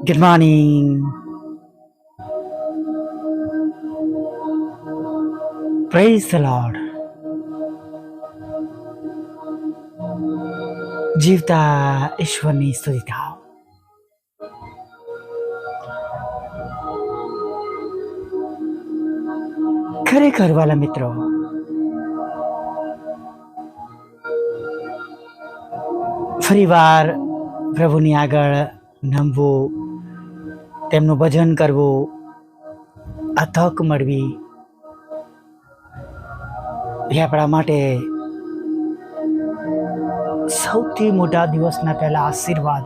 Good morning. Praise the Lord. જીવતા ઈશ્વરની સ્તુતિ થાવ. ખરેખર વાલા મિત્રો, ફરીવાર પ્રભુની આગળ નમવું, તેમનું ભજન કરવું, આ તક મળવી એ આપણા માટે સૌથી મોટા દિવસના પહેલા આશીર્વાદ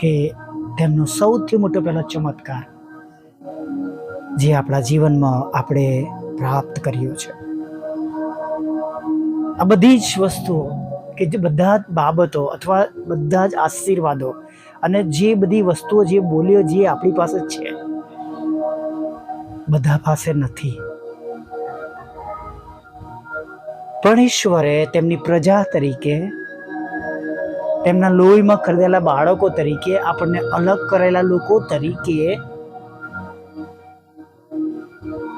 કે તેમનો સૌથી મોટો પહેલો ચમત્કાર જે આપણા જીવનમાં આપણે પ્રાપ્ત કર્યો છે. આ બધી જ વસ્તુઓ કે જે બધા જ બાબતો અથવા બધા જ આશીર્વાદો અને જે બધી વસ્તુઓ જે બોલ્યો જે આપણી પાસે છે બધા પાસે નથી. પણ ઈશ્વરે તેમની પ્રજા તરીકે, તેમના લોહીમાં ખરીદેલા બાળકો તરીકે, આપણને અલગ કરેલા લોકો તરીકે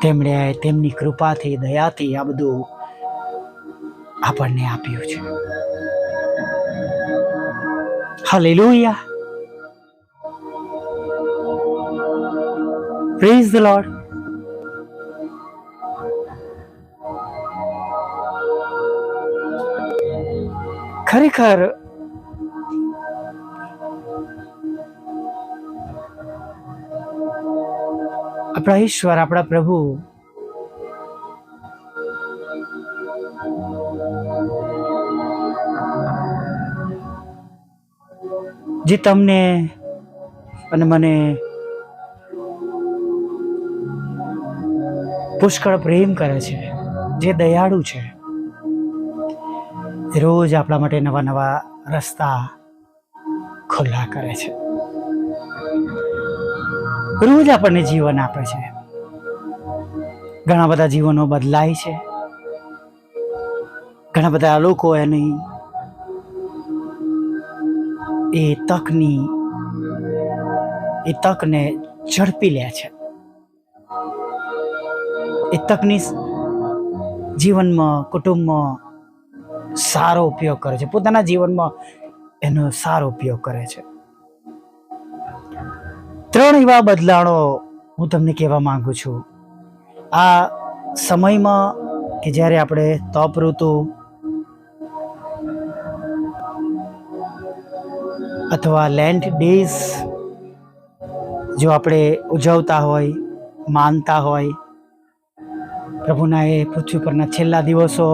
તેમણે તેમની કૃપાથી, દયાથી આ બધું આપણને આપ્યું છે. હાલેલુયા. Praise the lord. ખરેખર આપણા ઈશ્વર, આપણા પ્રભુ જે તમને અને મને પુષ્કળ પ્રેમ કરે છે, જે દયાળુ છે, રોજ આપણા માટે નવા નવા રસ્તા ખુલ્લા કરે છે. રોજ આપણને જીવન આપે છે. ઘણા બધા જીવનો બદલાય છે. ઘણા બધા લોકો એની એ તકને ઝડપી લે છે. એ તકની જીવનમાં, કુટુંબમાં સારો ઉપયોગ કરે છે. પોતાના જીવનમાં એનો સારો ઉપયોગ કરે છે. 3 એવા બદલાણો હું તમને કહેવા માંગુ છું. આ સમયમાં કે જ્યારે આપણે તપ ઋતુ અથવા લેન્ટ ડેઝ જો આપણે ઉજવતા હોય, માનતા હોય, પ્રભુના એ પૃથ્વી પરના છેલ્લા દિવસો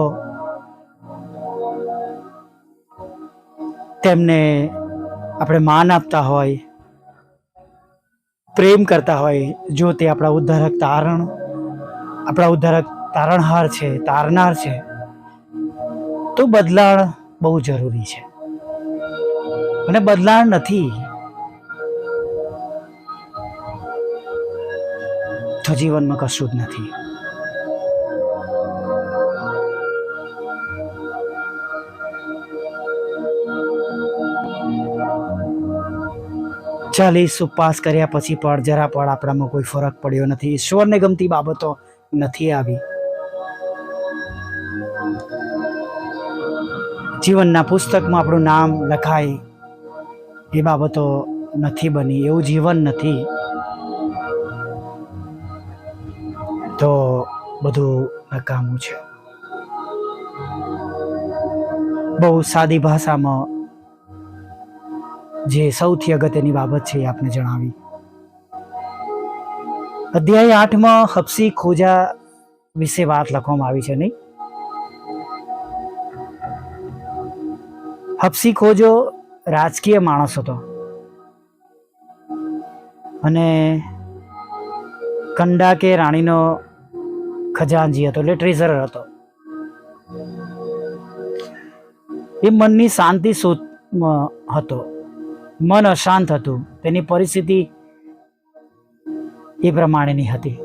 તેમને આપણે માન આપતા હોય, પ્રેમ કરતા હોય, જો તે આપણા ઉદ્ધારક તારણહાર છે, તારનાર છે, તો બદલાણ બહુ જરૂરી છે. અને બદલાણ નથી તો જીવનમાં કશું જ નથી. ચાલીસ ઉપવાસ કર્યા પછી પણ જરા પણ આપણામાં કોઈ ફરક પડ્યો નથી. ઈશ્વરને ગમતી બાબતો નથી આવી. જીવનના પુસ્તકમાં આપણું નામ લખાય એ બાબતો નથી બની, એવું જીવન નથી, તો બધું નકામું છે. બહુ સાદી ભાષામાં જે સૌથી અગત્યની બાબત છે એ આપને જણાવી. અધ્યાય 8માં હબસી ખોજા વિશે વાત લખવામાં આવી છે, નહીં? હબસી ખોજો રાજકીય માણસ હતો અને કંડા કે રાણીનો ખજાનજી હતો, એટલે ટ્રેઝરર હતો. એ મનની શાંતિ શોધમાં હતો. મન અશાંત હતું. તેની પરિસ્થિતિ એ પ્રમાણેની હતી.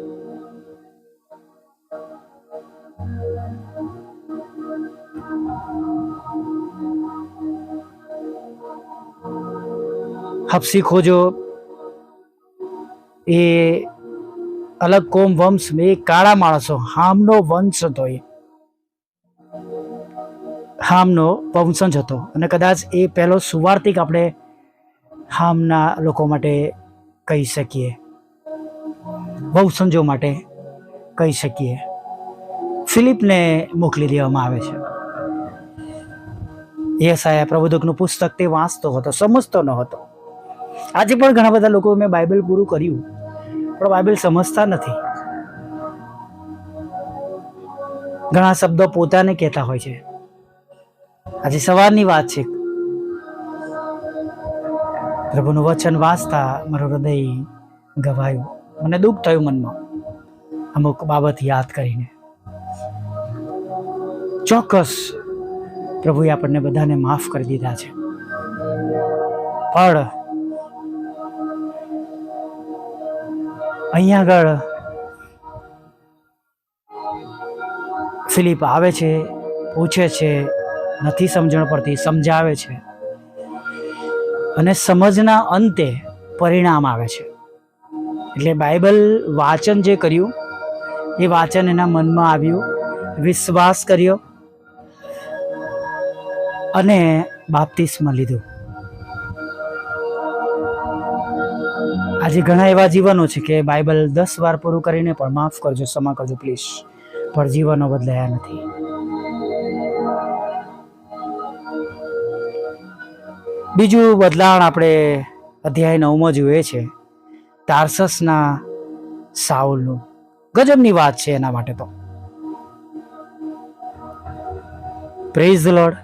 હબસી ખોજો એ અલગ કોમ વંશ, એ કાળા માણસો, હામનો વંશ હતો, એ હામનો વંશજ હતો. અને કદાચ એ પહેલો સુવાર્તિક આપણે હામના લોકો માટે કહી શકીએ, વંશજો માટે કહી શકીએ. ફિલિપને મોકલી દેવામાં આવે છે. યશાયા પ્રબોધકનું પુસ્તક તે વાંચતો હતો, સમજતો ન હતો. આજે પણ ઘણા બધા લોકો મેં બાઇબલ પૂરું કર્યું પણ બાઇબલ સમજતા નથી. ઘણા શબ્દો પોતાને કહેતા હોય છે. આજે સવારની વાત છે, પ્રભુનું વચન વાંચતા મારું હૃદય ગવાયું, મને દુઃખ થયું મનમાં અમુક બાબત યાદ કરીને. ચોક્કસ પ્રભુએ આપણને બધાને માફ કરી દીધા છે, પણ અહીંયા આગળ ફિલિપ આવે છે, પૂછે છે, નથી સમજણ પડતી, સમજાવે છે, અને સમજના અંતે પરિણામ આવે છે. એટલે બાઇબલ વાંચન જે કર્યું એ વાંચન એના મનમાં આવ્યું, વિશ્વાસ કર્યો અને બાપ્તિસ્મા લીધું. આજે ઘણા એવા જીવનો છે કે બાઇબલ 10 વાર પૂરું કરીને પણ માફ કરજો, ક્ષમા કરજો પ્લીઝ, પણ જીવનો બદલાયા નથી. બીજું બદલાણ આપણે અધ્યાય 9 જોઈએ છે, તાર્સસના સાઉલનું. ગજબની વાત છે એના માટે તો. Praise the lord.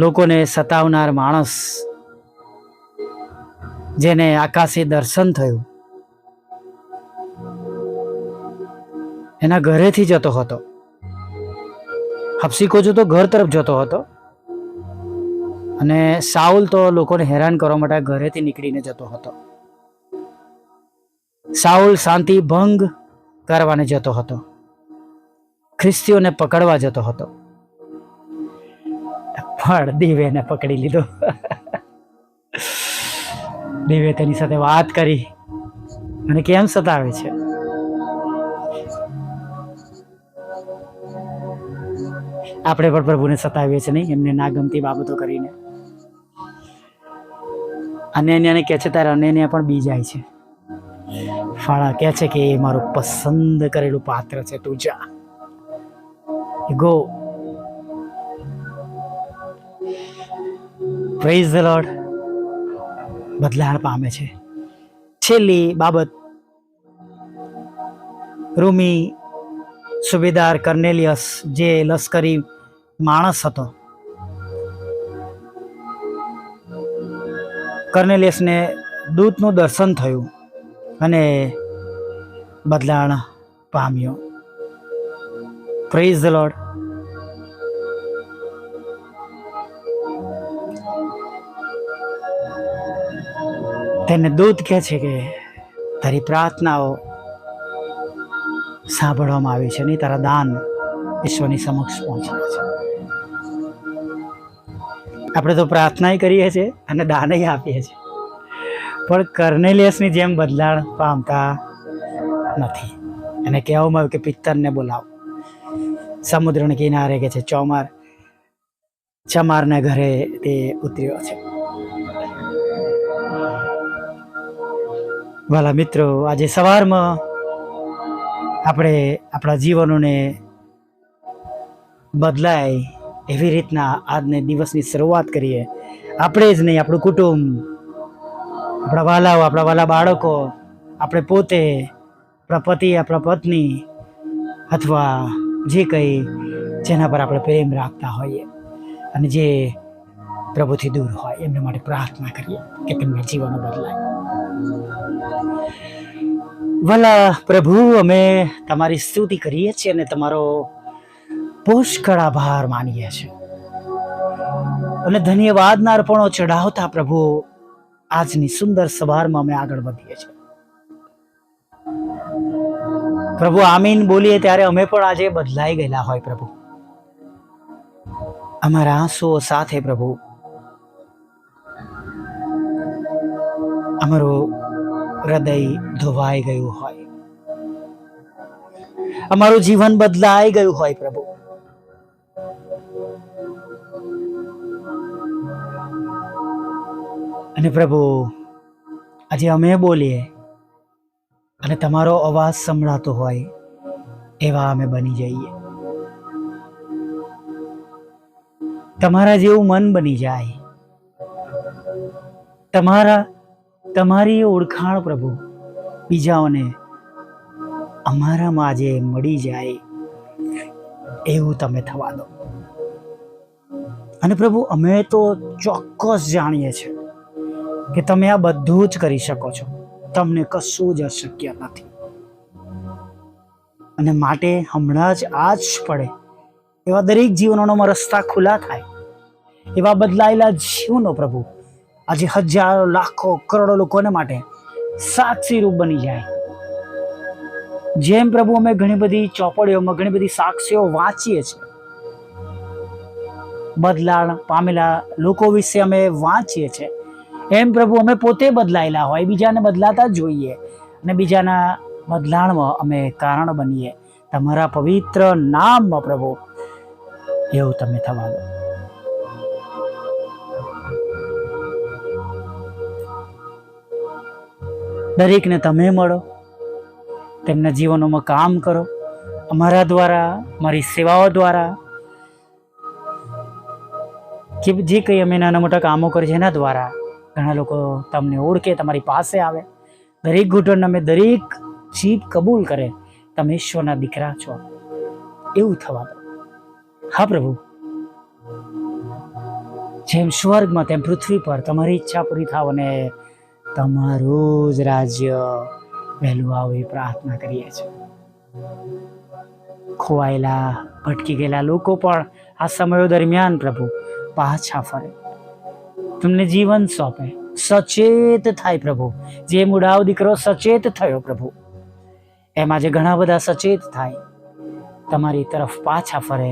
લોકોને સતાવનાર માણસ, જેને આકાશી દર્શન થયું, એના ઘરેથી જતો હતો. હબસીકો જો તો ઘર તરફ જતો હતો, અને સાઉલ તો લોકોને હેરાન કરવા માટે ઘરેથી નીકળીને જતો હતો. સાઉલ શાંતિ ભંગ કરવાને જતો હતો, ખ્રિસ્તીઓને પકડવા જતો હતો, પણ દિવ્યને પકડી લીધો. દિવ્ય તેની સાથે વાત કરી અને કેમ સતાવે છે. આપણે પણ પ્રભુને સતાવીએ છીએ નહીં, એમને ના ગમતી બાબતો કરીને. અન્યને કહે છે ત્યારે અન્યને પણ બી જાય છે. ફાળા કહે છે કે એ મારું પસંદ કરેલું પાત્ર છે, તું જા, ગો. Praise the lord. બદલાણ પામે છે. છેલ્લી બાબત, રૂમી સુબેદાર કર્નેલિયસ, જે લશ્કરી માણસ હતો, કર્નેલિયસને દૂતનું દર્શન થયું અને બદલાણ પામ્યો. Praise the lord. તેને દૂત કહે છે કે તારી પ્રાર્થનાઓ સાંભળવામાં આવી છે, નહીં તારા દાન ઈશ્વરની સમક્ષ પહોંચ્યા છે. આપણે તો પ્રાર્થના કરીએ છીએ અને દાનય આપીએ છીએ, પણ કર્નેલિયસની જેમ બદલાણ પામતા નથી. એને કહેવામાં આવ્યું કે પિત્તરને બોલાવો. સમુદ્રના કિનારે કે છે ચમારના ઘરે તે ઉતર્યો છે. વાલા મિત્રો, આજે સવારમાં આપણે આપણા જીવનોને બદલાય એવી રીતના આજને દિવસની શરૂઆત કરીએ. આપણે જ નહીં, આપણું કુટુંબ, આપણા વાલાઓ, આપણા વાલા બાળકો, આપણે પોતે, આપણા પતિ, આપણા પત્ની, અથવા જે કંઈ જેના પર આપણે પ્રેમ રાખતા હોઈએ અને જે પ્રભુથી દૂર હોય, એમના માટે પ્રાર્થના કરીએ કે તેમના જીવનો બદલાય. ભલા પ્રભુ, અમે તમારી સ્તુતિ કરીએ છીએ અને તમારો પુષ્કળ આભાર માનીએ છીએ અને ધન્યવાદના અર્પણો ચઢાવતા પ્રભુ આજની સુંદર સવારમાં અમે આગળ વધીએ છીએ. પ્રભુ આમીન બોલીએ ત્યારે અમે પણ આજે બદલાઈ ગયેલા હોય પ્રભુ. અમારા આંસુઓ સાથે પ્રભુ અમારું હૃદય ધોવાઈ ગયું હોય, અમારું જીવન બદલાઈ ગયું હોય પ્રભુ, અને પ્રભુ આજે અમે બોલીએ અને તમારો અવાજ સંભળાતો હોય એવા અમે બની જઈએ, તમારા જેવું મન બની જાય, તમારી ઓળખાણ પ્રભુ બીજાઓને અમારામાં આજે મળી જાય એવું તમે થવા દો. અને પ્રભુ અમે તો ચોક્કસ જાણીએ છીએ કે તમે આ બધું જ કરી શકો છો, તમને કશું જ અશક્ય નથી. અને માટે હમણાં જ આજ પડે એવા દરેક જીવનોમાં રસ્તા ખુલ્લા થાય, એવા બદલાયેલા જીવનો પ્રભુ આજે હજારો લાખો કરોડો લોકોને માટે સાક્ષી રૂપ બની જાય. જેમ પ્રભુ અમે ઘણી બધી ચોપડીઓમાં ઘણી બધી સાક્ષીઓ વાંચીએ છીએ, બદલાણ પામેલા લોકો વિશે અમે વાંચીએ છીએ, એમ પ્રભુ અમે પોતે બદલાયેલા હોય, બીજાને બદલાતા જોઈએ અને બીજાના બદલાણમાં અમે કારણ બનીએ. તમારા પવિત્ર નામમાં પ્રભુ એવું તમે થવા દો. દરેકને તમે મળો, તેમના જીવનોમાં કામ કરો, અમારા દ્વારા, મારી સેવાઓ દ્વારા, કે જે કંઈ અમે નાના મોટા કામો કરીએ છીએ એના દ્વારા ઘણા લોકો તમને ઓળખે, તમારી પાસે આવે, દરેક ઘૂંટણ અમે દરેક જીભ કબૂલ કરે તમે ઈશ્વરના દીકરા છો એવું થવા દો. હા પ્રભુ, જેમ સ્વર્ગમાં તેમ પૃથ્વી પર તમારી ઈચ્છા પૂરી થાવ અને તમારું જ રાજ્ય વહેલું આવે એ પ્રાર્થના કરીએ છીએ. ખોવાયેલા ભટકી ગયેલા લોકો પણ આ સમયો દરમિયાન પ્રભુ પાછા ફરે, તમને જીવન સોંપે, સચેત થાય પ્રભુ. જે મુડાવ દીકરો સચેત થયો પ્રભુ, એમ આજે ઘણા બધા સચેત થાય, તમારી તરફ પાછા ફરે,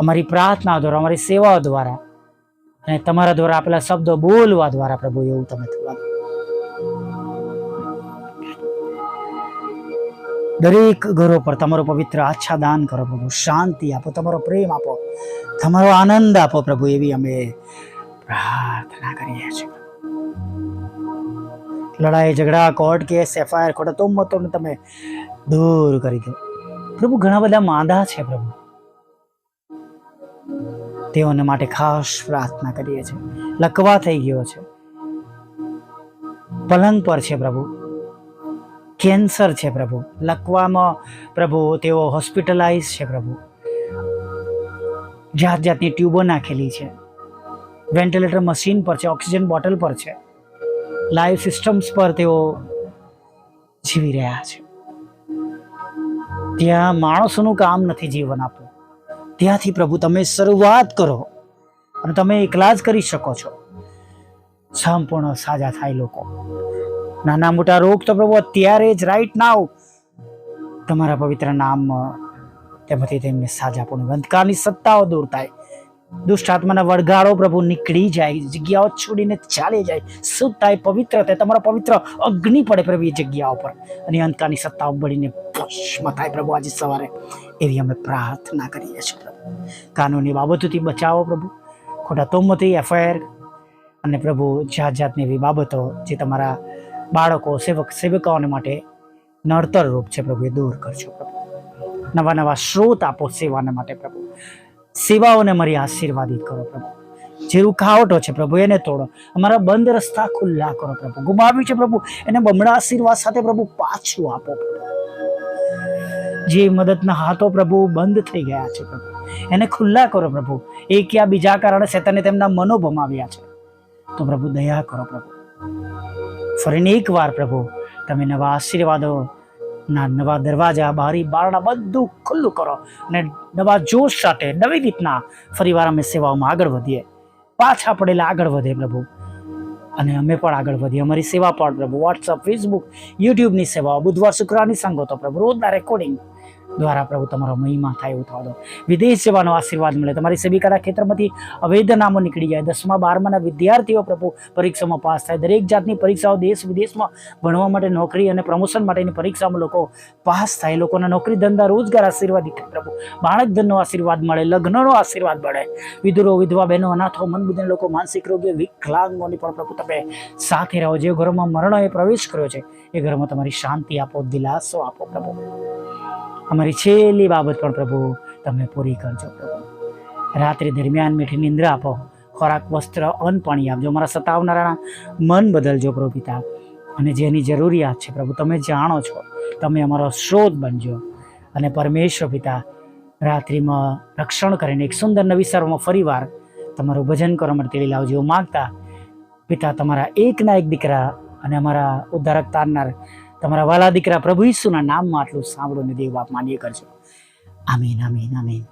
અમારી પ્રાર્થના દ્વારા, અમારી સેવાઓ દ્વારા અને તમારા દ્વારા આપેલા શબ્દો બોલવા દ્વારા પ્રભુ એવું તમે થવા. દરેક ઘરો પર તમારો પવિત્ર આચ્છાદાન કરો પ્રભુ, શાંતિ આપો, તમારો પ્રેમ આપો, તમારો આનંદ આપો પ્રભુ, એવી અમે પ્રાર્થના કરીએ છીએ. લડાઈ ઝઘડા, કોર્ટ કેસ, એફઆઈઆર, ખોટા તોમતોને તમે દૂર કરી દો પ્રભુ. ઘણા બધા માંદા છે પ્રભુ, તેઓને માટે ખાસ પ્રાર્થના કરીએ છીએ. લકવા થઈ ગયો છે, પલંગ પર છે પ્રભુ, કેન્સર છે પ્રભુ, લકવામાં પ્રભુ તેઓ હોસ્પિટલાઇઝ છે પ્રભુ, જાત જાતની ટ્યુબો નાખેલી છે, વેન્ટિલેટર મશીન પર છે, ઓક્સિજન બોટલ પર છે, લાઈવ સિસ્ટમ્સ પર તેઓ જીવી રહ્યા છે. ત્યાં માણસોનું કામ નથી જીવન આપવું, ત્યાંથી પ્રભુ તમે શરૂઆત કરો અને તમે એકલા જ કરી શકો છો. સંપૂર્ણ સાજા થાય લોકો, નાના મોટા રોગ તો પ્રભુ અત્યારે જ રાઈટ નાવ તમારા પવિત્ર નામમાં તેમાંથી તેમને સાજાપણું, અંધકારની સત્તાઓ દૂર થાય, દુષ્ટ આત્માના વળગાડો પ્રભુ નીકળી જાય, જગ્યાઓ છોડીને ચાલી જાય, શુદ્ધ થાય, પવિત્ર થાય, તમારો પવિત્ર અગ્નિ પડે પ્રભુ એ જગ્યાઓ પર અને અંધકારની સત્તાઓ બળીને ભસ્મ થાય પ્રભુ આજે સવારે, એવી અમે પ્રાર્થના કરીએ છીએ પ્રભુ. કાનૂની બાબતોથી બચાવો પ્રભુ, ખોટા તોમતી, એફઆઈઆર અને પ્રભુ જાત જાતની એવી બાબતો જે તમારા બાળકો, સેવકાઓને માટે નડતર રૂપ છે પ્રભુ, એ દૂર કરજો પ્રભુ. નવા નવા સ્ત્રોત આપો સેવાને માટે પ્રભુ, સેવાઓને મારી આશીર્વાદિત કરો પ્રભુ. જે રૂકાવટો છે પ્રભુ એને તોડો, અમારા બંધ રસ્તા ખુલ્લા કરો પ્રભુ, ગુમાવ્યું છે પ્રભુ એને બમણા આશીર્વાદ સાથે પ્રભુ પાછું આપો પ્રભુ. જે મદદના હાથો પ્રભુ બંધ થઈ ગયા છે પ્રભુ એને ખુલ્લા કરો પ્રભુ. એક યા બીજા કારણે શેતાને તેમના મનો ભમાવ્યા છે, તો પ્રભુ દયા કરો પ્રભુ. ફરીને એક વાર પ્રભુ તમે નવા આશીર્વાદો ના નવા દરવાજા, બારી, બારણા બધું ખુલ્લું કરો અને નવા જોશ સાથે નવી રીતના ફરીવાર અમે સેવાઓમાં આગળ વધીએ, પાછા પડેલા આગળ વધે પ્રભુ, અને અમે પણ આગળ વધીએ. અમારી સેવા પણ પ્રભુ વોટ્સઅપ, ફેસબુક, યુટ્યુબની સેવાઓ, બુધવાર શુક્રવારની સંગતો પ્રભુ, રોજના રેકોર્ડિંગ દ્વારા પ્રભુ તમારો મહિમા થાય એવું થવા દો. વિદેશ જવાનો આશીર્વાદ મળે. તમારી સેવિકાના ખેતરમાંથી અવૈધ નામો નીકળી જાય. 10મા 12માના વિદ્યાર્થીઓ પ્રભુ પરીક્ષામાં પાસ થાય. દરેક જાતની પરીક્ષાઓ દેશ વિદેશમાં ભણવા માટે, નોકરી અને પ્રમોશન માટેની પરીક્ષામાં લોકો પાસ થાય. લોકોના નોકરી ધંધા રોજગાર આશીર્વાદિત થાય પ્રભુ. બાળક ધનનો આશીર્વાદ મળે, લગ્નનો આશીર્વાદ મળે. વિધુરો, વિધવા બહેનો, અનાથો, મનબુદ્ધિના લોકો, માનસિક રોગીઓ, વિકલાંગોની પણ પ્રભુ તમે સાથે રહો. જે ઘરોમાં મરણોએ પ્રવેશ કર્યો છે એ ઘરમાં તમારી શાંતિ આપો, દિલાસો આપો પ્રભુ. અમારી છેલ્લી બાબત પણ પ્રભુ તમે પૂરી કરજો પ્રભુ. રાત્રિ દરમિયાન મીઠી નિંદ્રા આપો, ખોરાક, વસ્ત્ર, અન્ન, પાણી આપજો. અમારા સતાવનારાના મન બદલજો પ્રભુ પિતા. અને જેની જરૂરિયાત છે પ્રભુ તમે જાણો છો. તમે અમારો સ્ત્રોત બનજો. અને પરમેશ્વર પિતા, રાત્રિમાં રક્ષણ કરીને એક સુંદર નવી સર્વમાં ફરીવાર તમારું ભજન કરવા માટે તેડી લાવજો માગતા પિતા, તમારા એકના એક દીકરા અને અમારા ઉદ્ધારક તારનાર તમારા વાલા દીકરા પ્રભુ ઈસુના નામમાં આટલું સાંભળો ને દેવ બાપ માન્ય કરજો. આમીન, આમીન, આમીન.